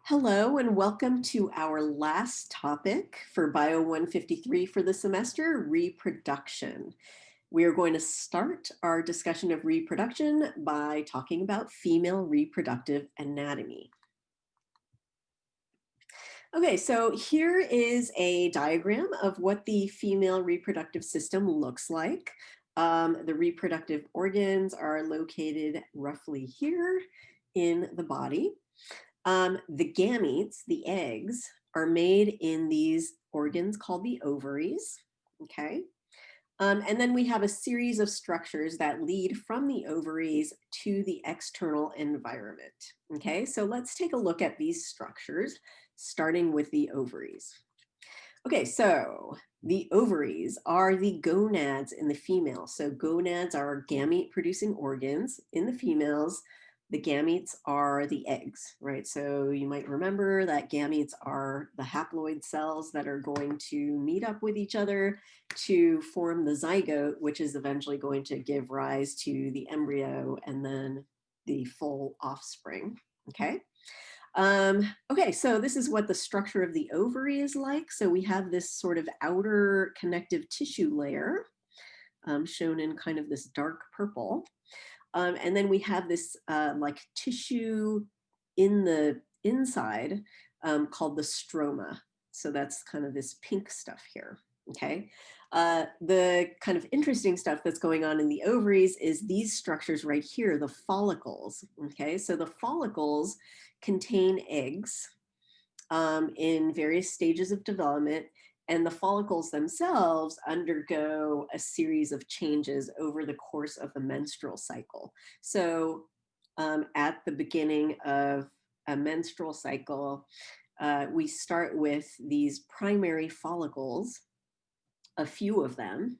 Hello and welcome to our last topic for Bio 153 for the semester, reproduction. We are going to start our discussion of reproduction by talking about female reproductive anatomy. Okay, so here is a diagram of what the female reproductive system looks like. The reproductive organs are located roughly here in the body. The gametes, the eggs, are made in these organs called the ovaries, okay? And then we have a series of structures that lead from the ovaries to the external environment, okay? So let's take a look at these structures, starting with the ovaries. Okay, so the ovaries are the gonads in the female. So gonads are gamete producing organs in the females. The gametes are the eggs, right? So you might remember that gametes are the haploid cells that are going to meet up with each other to form the zygote, which is eventually going to give rise to the embryo and then the full offspring, okay? Okay, so this is what the structure of the ovary is like. So we have this sort of outer connective tissue layer shown in kind of this dark purple. And then we have this like tissue in the inside called the stroma. So that's kind of this pink stuff here, okay? The kind of interesting stuff that's going on in the ovaries is these structures right here, the follicles, okay? So the follicles contain eggs in various stages of development, and the follicles themselves undergo a series of changes over the course of the menstrual cycle. So at the beginning of a menstrual cycle, we start with these primary follicles, a few of them.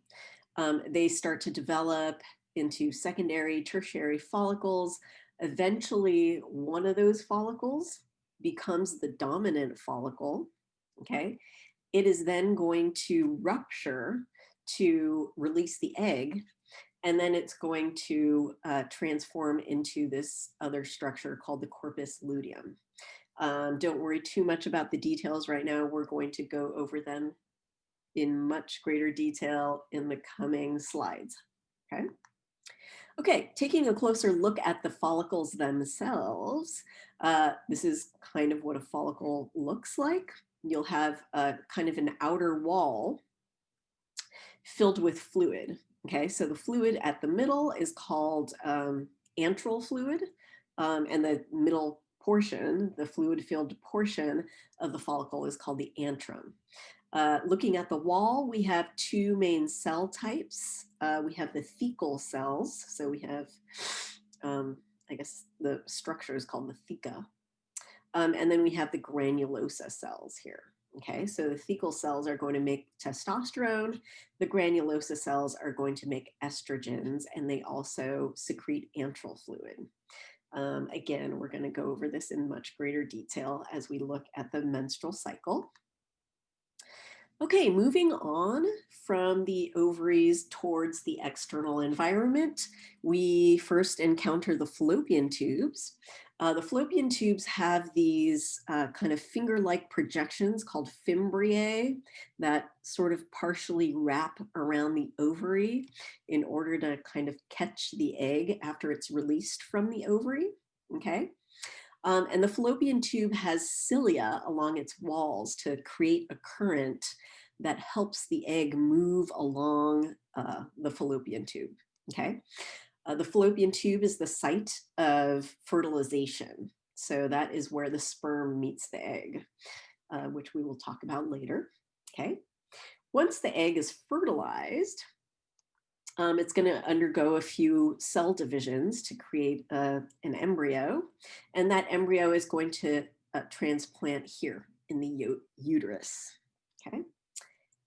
They start to develop into secondary, tertiary follicles. Eventually, one of those follicles becomes the dominant follicle, okay? It is then going to rupture to release the egg, and then it's going to transform into this other structure called the corpus luteum. Don't worry too much about the details right now. We're going to go over them in much greater detail in the coming slides, okay? Okay, taking a closer look at the follicles themselves, this is kind of what a follicle looks like. You'll have a kind of an outer wall filled with fluid. Okay, so the fluid at the middle is called antral fluid, and the middle portion, the fluid-filled portion of the follicle is called the antrum. Looking at the wall, we have two main cell types. We have the thecal cells. So we have, I guess the structure is called the theca. And then we have the granulosa cells here. Okay, so the thecal cells are going to make testosterone. The granulosa cells are going to make estrogens, and they also secrete antral fluid. Again, we're going to go over this in much greater detail as we look at the menstrual cycle. Okay, moving on from the ovaries towards the external environment, we first encounter the fallopian tubes. The fallopian tubes have these kind of finger-like projections called fimbriae that sort of partially wrap around the ovary in order to kind of catch the egg after it's released from the ovary, okay? And the fallopian tube has cilia along its walls to create a current that helps the egg move along the fallopian tube, okay? The fallopian tube is the site of fertilization. So that is where the sperm meets the egg, which we will talk about later, okay? Once the egg is fertilized, it's going to undergo a few cell divisions to create an embryo, and that embryo is going to transplant here in the uterus, okay?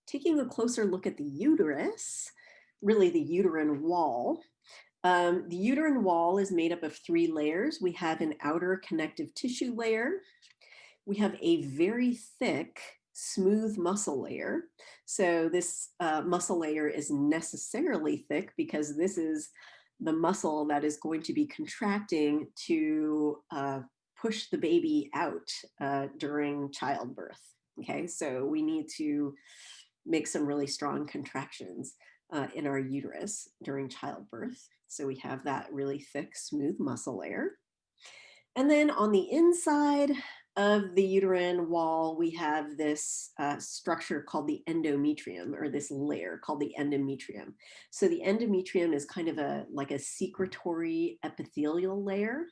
Taking a closer look at the uterus, really the uterine wall. The uterine wall is made up of three layers. We have an outer connective tissue layer. We have a very thick, smooth muscle layer. So this muscle layer is necessarily thick because this is the muscle that is going to be contracting to push the baby out during childbirth. Okay, so we need to make some really strong contractions in our uterus during childbirth. So we have that really thick, smooth muscle layer. And then on the inside of the uterine wall, we have this structure called the endometrium, or this layer called the endometrium. So the endometrium is kind of like a secretory epithelial layer.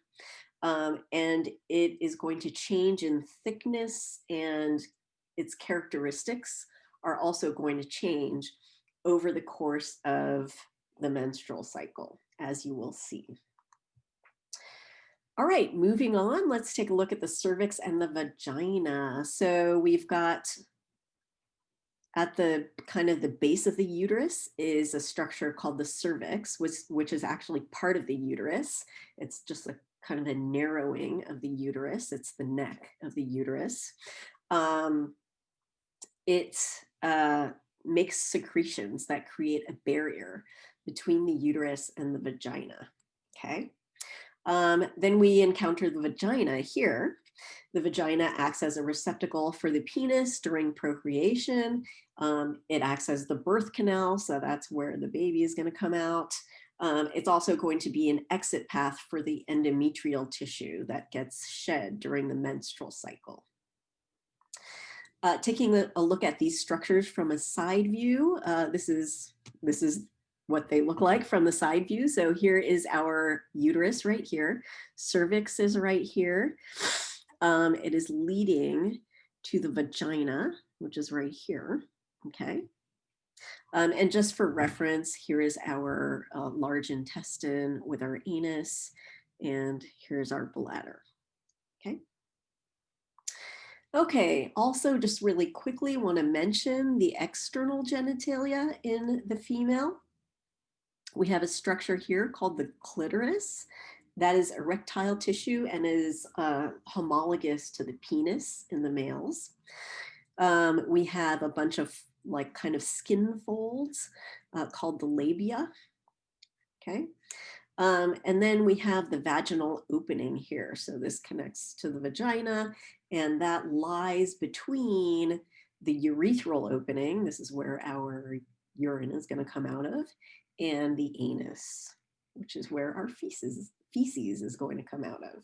And it is going to change in thickness, and its characteristics are also going to change over the course of the menstrual cycle, as you will see. All right, moving on, let's take a look at the cervix and the vagina. So we've got at the kind of the base of the uterus is a structure called the cervix, which is actually part of the uterus. It's just a kind of a narrowing of the uterus. It's the neck of the uterus. It makes secretions that create a barrier between the uterus and the vagina. Okay. Then we encounter the vagina here. The vagina acts as a receptacle for the penis during procreation. It acts as the birth canal, so that's where the baby is going to come out. It's also going to be an exit path for the endometrial tissue that gets shed during the menstrual cycle. Taking a look at these structures from a side view, this is what they look like from the side view. So here is our uterus right here. Cervix is right here. It is leading to the vagina, which is right here. Okay. And just for reference, here is our large intestine with our anus, and here's our bladder. Okay. Okay, also just really quickly want to mention the external genitalia in the female. We have a structure here called the clitoris that is erectile tissue and is homologous to the penis in the males. We have a bunch of like kind of skin folds called the labia. Okay. And then we have the vaginal opening here. So this connects to the vagina, and that lies between the urethral opening. This is where our urine is going to come out of, and the anus, which is where our feces is going to come out of.